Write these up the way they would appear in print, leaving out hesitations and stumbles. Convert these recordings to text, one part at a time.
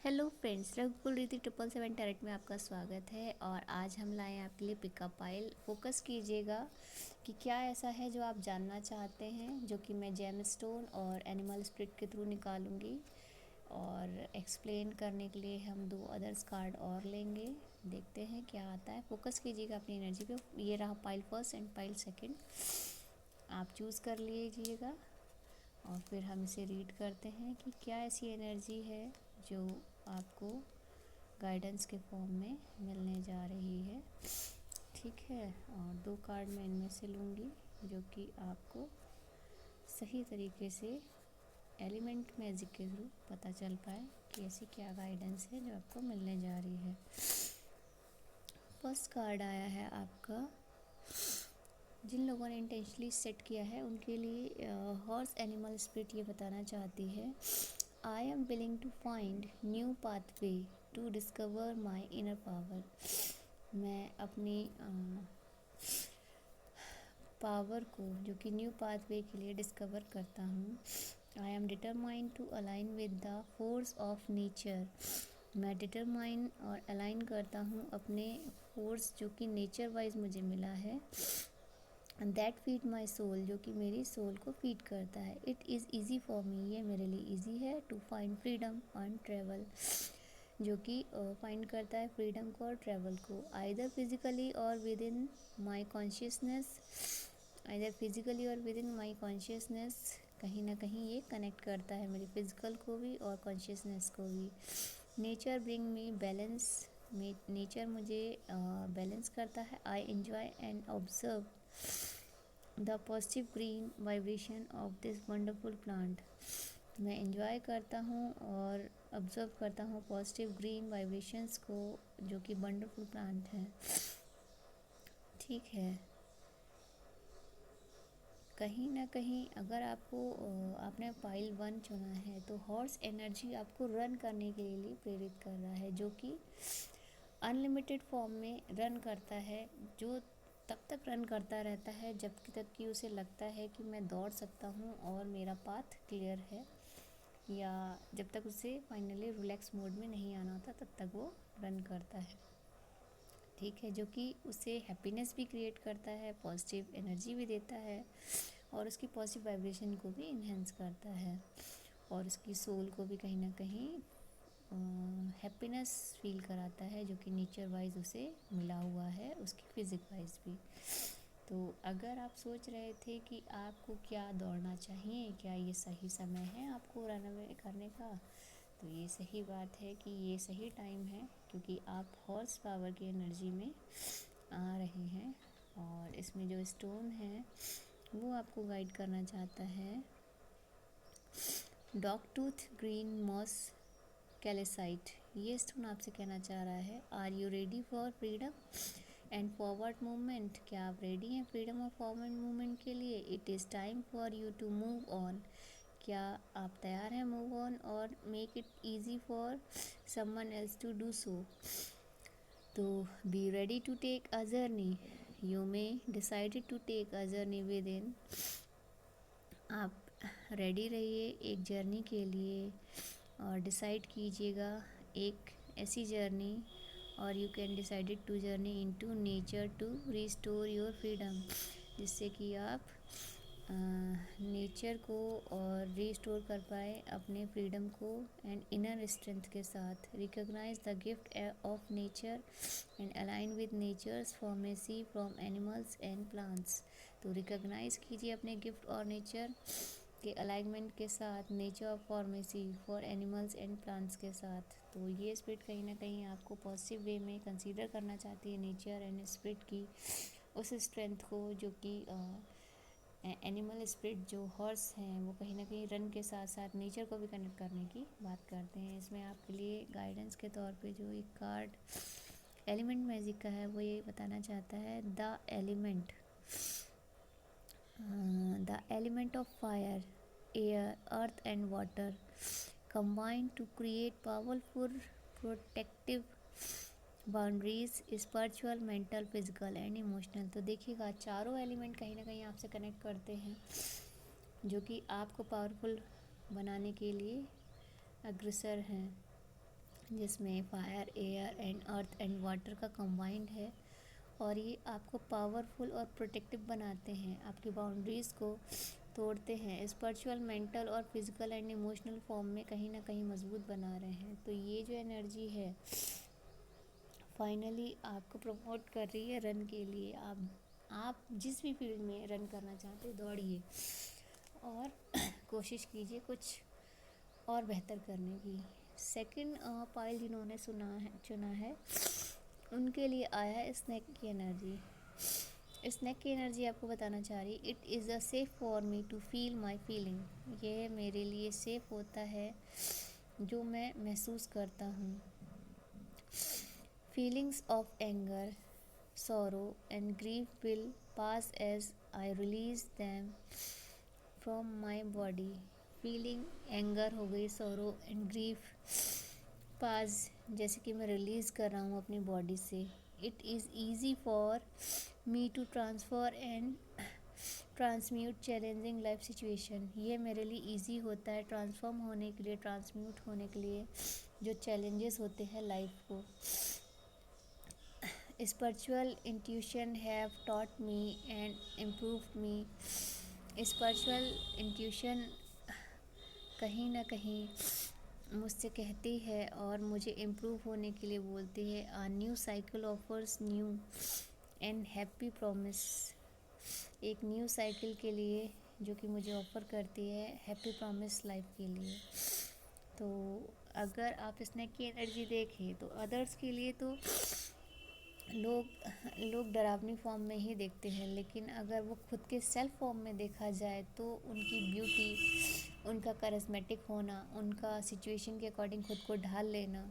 Hello friends, रघुकुल रीति 777 tarot में आपका स्वागत है। और आज हम लाए हैं आपके लिए पिकअप पाइल। फोकस कीजिएगा कि क्या ऐसा है जो आप जानना चाहते हैं, जो कि मैं जेम स्टोन और एनिमल स्पिरिट के थ्रू निकालूंगी। और एक्सप्लेन करने के लिए हम 2 अदर्स कार्ड और लेंगे। देखते हैं क्या आता है। फोकस कीजिएगा अपनी एनर्जी पे। ये रहा pile first and pile second, आप चूज़ कर लीजिएगा। और फिर हम इसे रीड करते हैं कि क्या ऐसी एनर्जी है जो आपको गाइडेंस के फॉर्म में मिलने जा रही है। ठीक है, और 2 कार्ड मैं इनमें से लूँगी जो कि आपको सही तरीके से एलिमेंट मैजिक के थ्रू पता चल पाए कि ऐसी क्या गाइडेंस है जो आपको मिलने जा रही है। फर्स्ट कार्ड आया है आपका, जिन लोगों ने इंटेंशनली सेट किया है उनके लिए हॉर्स एनिमल स्पिरिट ये बताना चाहती है, I am willing to find new pathway to discover my inner power. मैं अपनी पावर को, जो कि न्यू पाथवे के लिए डिस्कवर करता हूँ। I am determined to align with the force of nature. मैं डिटरमाइन और अलाइन करता हूँ अपने फोर्स जो कि नेचर वाइज मुझे मिला है। And that feed my soul, जो कि मेरी सोल को फीड करता है। It is easy for me, ये मेरे लिए ईजी है। To find freedom and travel, जो कि फाइंड करता है फ्रीडम को और ट्रैवल को। आइदर फिजिकली और with in my consciousness, either physically और विद इन माई कॉन्शियसनेस, कहीं ना कहीं ये कनेक्ट करता है मेरी फिजिकल को भी और कॉन्शियसनेस को भी। Nature bring me balance, nature मुझे बैलेंस करता है। I enjoy and observe the positive green vibration of this wonderful plant. मैं एंजॉय करता हूँ और ऑब्जर्व करता हूँ पॉजिटिव ग्रीन वाइब्रेशंस को, जो कि वंडरफुल प्लांट है। ठीक है, कहीं ना कहीं अगर आपको आपने पाइल 1 चुना है तो हॉर्स एनर्जी आपको रन करने के लिए प्रेरित कर रहा है, जो कि अनलिमिटेड फॉर्म में रन करता है, जो तब तक रन करता रहता है जब तक कि उसे लगता है कि मैं दौड़ सकता हूँ और मेरा पाथ क्लियर है, या जब तक उसे फाइनली रिलैक्स मोड में नहीं आना होता तब तक वो रन करता है। ठीक है, जो कि उसे हैप्पीनेस भी क्रिएट करता है, पॉजिटिव एनर्जी भी देता है और उसकी पॉजिटिव वाइब्रेशन को भी इन्हेंस करता है, और उसकी सोल को भी कहीं ना कहीं हैप्पीनेस फील कराता है, जो कि नेचर वाइज उसे मिला हुआ है, उसकी फिजिक वाइज भी। तो अगर आप सोच रहे थे कि आपको क्या दौड़ना चाहिए, क्या ये सही समय है आपको रन अवे करने का, तो ये सही बात है कि ये सही टाइम है, क्योंकि आप हॉर्स पावर की एनर्जी में आ रहे हैं। और इसमें जो स्टोन है वो आपको गाइड करना चाहता है, dog tooth green moss calcite. ये स्टोन आपसे कहना चाह रहा है, are you ready for freedom and forward movement. क्या आप रेडी हैं फ्रीडम और फॉरवर्ड मूवमेंट के लिए। It is time for you to move on. क्या आप तैयार हैं मूव ऑन और make it easy for someone else to do so. तो be ready to take a journey, you may decided to take a journey with in. आप ready रहिए एक journey के लिए और डिसाइड कीजिएगा एक ऐसी जर्नी, और you can decided to journey into nature to restore your freedom, जिससे कि आप नेचर को और रिस्टोर कर पाए अपने फ्रीडम को एंड इनर स्ट्रेंथ के साथ। Recognise the gift of nature and align with nature's pharmacy from animals and plants. तो रिकॉग्नाइज कीजिए अपने गिफ्ट और नेचर के अलाइनमेंट के साथ, nature of pharmacy for animals and plants के साथ। तो ये स्पिरिट कहीं ना कहीं आपको पॉजिटिव वे में कंसीडर करना चाहती है नेचर एंड स्पिरिट की उस स्ट्रेंथ को, जो कि एनिमल स्पिरिट जो हॉर्स हैं वो कहीं ना कहीं रन के साथ साथ नेचर को भी कनेक्ट करने की बात करते हैं। इसमें आपके लिए गाइडेंस के तौर पे जो एक कार्ड एलिमेंट मैजिक का है वो ये बताना चाहता है, the element of fire, air, earth and water combine to create powerful protective boundaries, spiritual, mental, physical and emotional. तो देखिएगा चारों एलिमेंट कहीं ना कहीं आपसे कनेक्ट करते हैं, जो कि आपको पावरफुल बनाने के लिए अग्रसर हैं। जिसमें fire, air and earth and water का कंबाइंड है। और ये आपको पावरफुल और प्रोटेक्टिव बनाते हैं, आपकी बाउंड्रीज़ को तोड़ते हैं, स्पिरिचुअल, मेंटल और फिजिकल एंड इमोशनल फॉर्म में कहीं ना कहीं मजबूत बना रहे हैं। तो ये जो एनर्जी है फाइनली आपको प्रमोट कर रही है रन के लिए। आप जिस भी फील्ड में रन करना चाहते दौड़िए और कोशिश कीजिए कुछ और बेहतर करने की। सेकंड पाइल जिन्होंने चुना है उनके लिए आया है स्नैक की एनर्जी। स्नैक की एनर्जी आपको बताना चाह रही, it is a safe for me to feel my feeling. ये मेरे लिए सेफ होता है जो मैं महसूस करता हूँ। Feelings of anger, sorrow and grief will pass as I release them from my body। Feeling anger हो गई, sorrow and grief पास जैसे कि मैं रिलीज़ कर रहा हूँ अपनी बॉडी से। It is easy for me to transfer and transmute challenging life situation. ये मेरे लिए ईजी होता है ट्रांसफॉर्म होने के लिए, ट्रांसम्यूट होने के लिए जो चैलेंजेस होते हैं लाइफ को। Spiritual intuition have taught me and improved me। Spiritual intuition कहीं ना कहीं मुझसे कहती है और मुझे इम्प्रूव होने के लिए बोलती है। A new cycle offers new and happy promise. एक न्यू साइकिल के लिए जो कि मुझे ऑफ़र करती है हैप्पी प्रॉमिस लाइफ के लिए। तो अगर आप स्नैक की एनर्जी देखें तो अदर्स के लिए तो लोग डरावनी फॉर्म में ही देखते हैं, लेकिन अगर वो खुद के सेल्फ फॉर्म में देखा जाए तो उनकी ब्यूटी, उनका करिस्मेटिक होना, उनका सिचुएशन के अकॉर्डिंग खुद को ढाल लेना,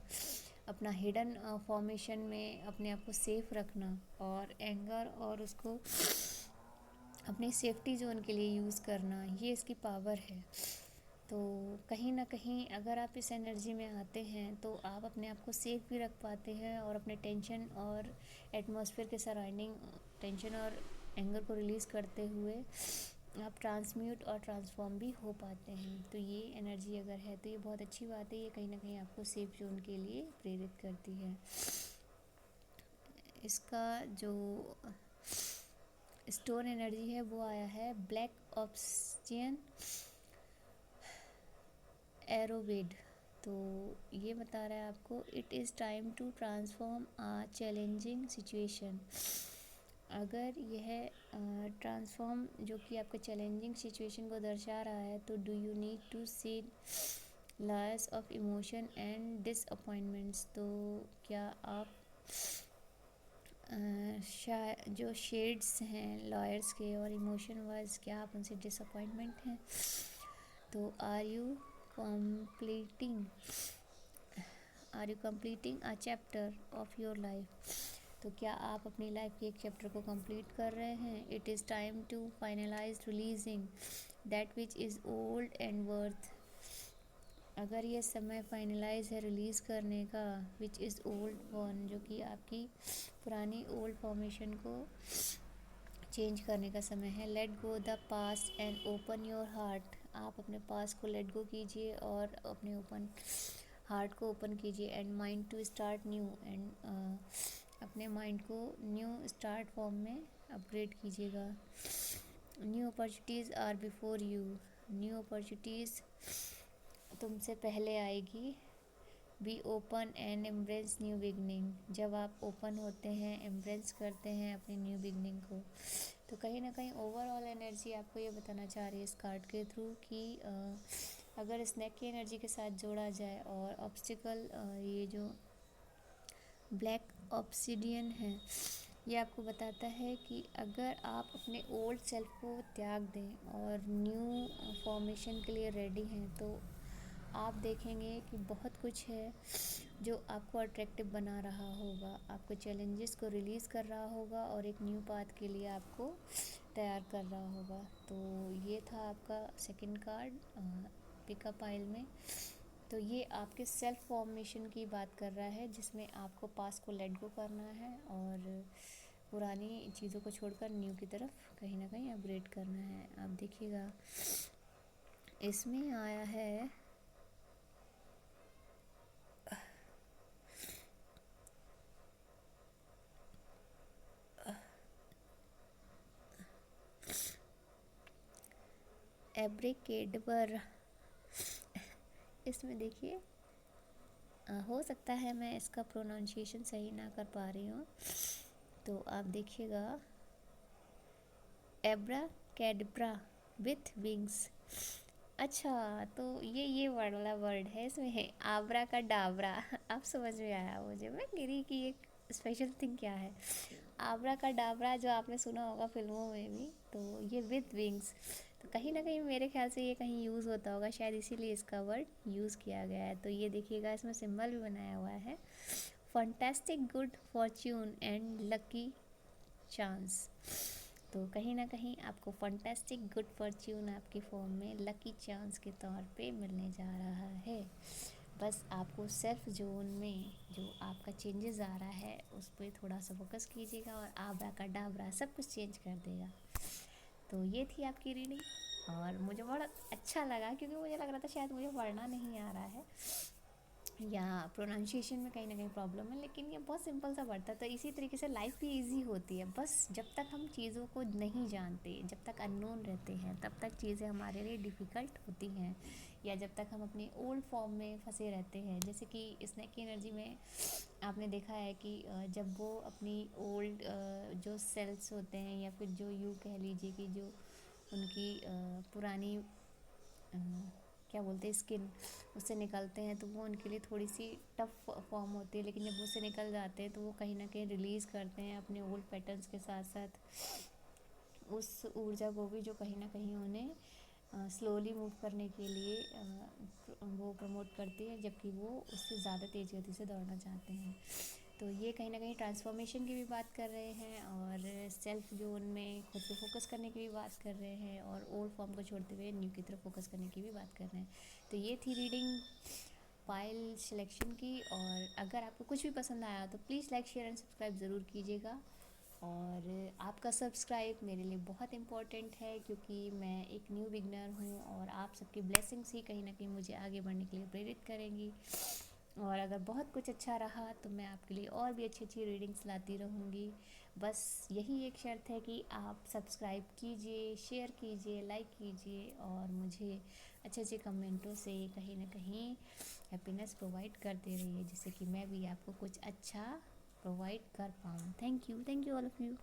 अपना हिडन फॉर्मेशन में अपने आप को सेफ रखना और एंगर और उसको अपनी सेफ्टी जोन के लिए यूज़ करना, ये इसकी पावर है। तो कहीं ना कहीं अगर आप इस एनर्जी में आते हैं तो आप अपने आप को सेफ भी रख पाते हैं और अपने टेंशन और एटमॉस्फेयर के सराउंडिंग टेंशन और एंगर को रिलीज़ करते हुए आप ट्रांसम्यूट और ट्रांसफॉर्म भी हो पाते हैं। तो ये एनर्जी अगर है तो ये बहुत अच्छी बात है। ये कहीं ना कहीं आपको सेफ जोन के लिए प्रेरित करती है। इसका जो स्टोन एनर्जी है वो आया है ब्लैक ऑब्सिडियन एरोवेड। तो ये बता रहा है आपको, it is time to transform a challenging situation. अगर यह ट्रांसफॉर्म जो कि आपके चैलेंजिंग सिचुएशन को दर्शा रहा है तो do you need to see loss of emotion and disappointments. तो क्या आप जो शेड्स हैं लॉयर्स के और इमोशन वाइज क्या आप उनसे डिसअपॉइंटमेंट हैं। तो are you completing a chapter of your life. तो क्या आप अपनी लाइफ के एक चैप्टर को कंप्लीट कर रहे हैं। It is time to finalise releasing that which is old and worth. अगर ये समय फाइनलाइज है रिलीज़ करने का, विच इज़ ओल्ड वन, जो कि आपकी पुरानी ओल्ड फॉर्मेशन को चेंज करने का समय है। Let go the past and open your heart. आप अपने पास्ट को लेट गो कीजिए और अपने हार्ट को ओपन कीजिए। And mind to start new and अपने माइंड को न्यू स्टार्ट फॉर्म में अपग्रेड कीजिएगा। New opportunities are before you. New opportunities तुमसे पहले आएगी। Be open and embrace new beginning. जब आप ओपन होते हैं, एम्ब्रेस करते हैं अपनी न्यू बिगनिंग को, तो कहीं ना कहीं ओवरऑल एनर्जी आपको ये बताना चाह रही है इस कार्ड के थ्रू कि अगर स्नैक की एनर्जी के साथ जोड़ा जाए और ऑब्स्टिकल, ये जो ब्लैक ऑब्सिडियन है, ये आपको बताता है कि अगर आप अपने ओल्ड सेल्फ को त्याग दें और न्यू फॉर्मेशन के लिए रेडी हैं तो आप देखेंगे कि बहुत कुछ है जो आपको अट्रैक्टिव बना रहा होगा, आपको चैलेंजेस को रिलीज़ कर रहा होगा और एक न्यू पाथ के लिए आपको तैयार कर रहा होगा। तो ये था आपका सेकंड कार्ड पिकअप पाइल में। तो ये आपके सेल्फ फॉर्मेशन की बात कर रहा है, जिसमें आपको पास्ट को लेट गो करना है और पुरानी चीज़ों को छोड़कर न्यू की तरफ कहीं ना कहीं अपग्रेड करना है। आप देखिएगा इसमें आया है एब्रिकेडबर। इसमें देखिए हो सकता है मैं इसका प्रोनाउंसिएशन सही ना कर पा रही हूँ, तो आप देखिएगा एब्रा कैडब्रा विथ विंग्स। अच्छा, तो ये वाला वर्ड है इसमें, है आबरा का डाबरा। अब समझ में आया मुझे मैं गिरी की एक स्पेशल थिंग क्या है। आबरा का डाबरा जो आपने सुना होगा फिल्मों में भी, तो ये विथ विंग्स, तो कहीं ना कहीं मेरे ख्याल से ये कहीं यूज़ होता होगा, शायद इसीलिए इसका वर्ड यूज़ किया गया है। तो ये देखिएगा इसमें सिंबल भी बनाया हुआ है, fantastic good Fortune and lucky chance. तो कहीं ना कहीं आपको फंटेस्टिक गुड फॉर्च्यून आपकी फॉर्म में लकी चांस के तौर पे मिलने जा रहा है। बस आपको सेल्फ जोन में जो आपका चेंजेस आ रहा है उस पर थोड़ा सा फोकस कीजिएगा और आबरा का डाबरा सब कुछ चेंज कर देगा। तो ये थी आपकी रीडिंग, और मुझे बड़ा अच्छा लगा क्योंकि मुझे लग रहा था शायद मुझे पढ़ना नहीं आ रहा है या प्रोनाउंसिएशन में कहीं ना कहीं प्रॉब्लम है, लेकिन ये बहुत सिंपल सा वर्ड था। तो इसी तरीके से लाइफ भी इजी होती है, बस जब तक हम चीज़ों को नहीं जानते, जब तक अननोन रहते हैं, तब तक चीज़ें हमारे लिए डिफ़िकल्ट होती हैं, या जब तक हम अपनी ओल्ड फॉर्म में फंसे रहते हैं। जैसे कि स्नेक की एनर्जी में आपने देखा है कि जब वो अपनी ओल्ड जो सेल्स होते हैं, या फिर जो यूँ कह लीजिए कि जो उनकी पुरानी क्या बोलते हैं स्किन, उससे निकलते हैं, तो वो उनके लिए थोड़ी सी टफ फॉर्म होती है, लेकिन जब उससे निकल जाते हैं तो वो कहीं ना कहीं रिलीज़ करते हैं अपने ओल्ड पैटर्न्स के साथ साथ उस ऊर्जा को भी, जो कहीं ना कहीं उन्हें स्लोली मूव करने के लिए वो प्रमोट करती है, जबकि वो उससे ज़्यादा तेज़ गति से दौड़ना चाहते हैं। तो ये कहीं ना कहीं ट्रांसफॉर्मेशन की भी बात कर रहे हैं, और सेल्फ जोन में खुद पे फोकस करने की भी बात कर रहे हैं, और ओल्ड फॉर्म को छोड़ते हुए न्यू की तरफ फोकस करने की भी बात कर रहे हैं। तो ये थी रीडिंग फाइल सिलेक्शन की, और अगर आपको कुछ भी पसंद आया तो please like share and subscribe ज़रूर कीजिएगा। और आपका सब्सक्राइब मेरे लिए बहुत इम्पोर्टेंट है, क्योंकि मैं एक न्यू बिगनर हूँ, और आप सबकी ब्लेसिंग्स ही कहीं ना कहीं मुझे आगे बढ़ने के लिए प्रेरित करेंगी। और अगर बहुत कुछ अच्छा रहा तो मैं आपके लिए और भी अच्छी अच्छी रीडिंग्स लाती रहूँगी। बस यही एक शर्त है कि आप सब्सक्राइब कीजिए, शेयर कीजिए, लाइक कीजिए, और मुझे अच्छे अच्छे कमेंटों से कहीं ना कहीं हैप्पीनेस प्रोवाइड करते रहिए, जिससे कि मैं भी आपको कुछ अच्छा प्रोवाइड कर पाऊँ। Thank you all of you.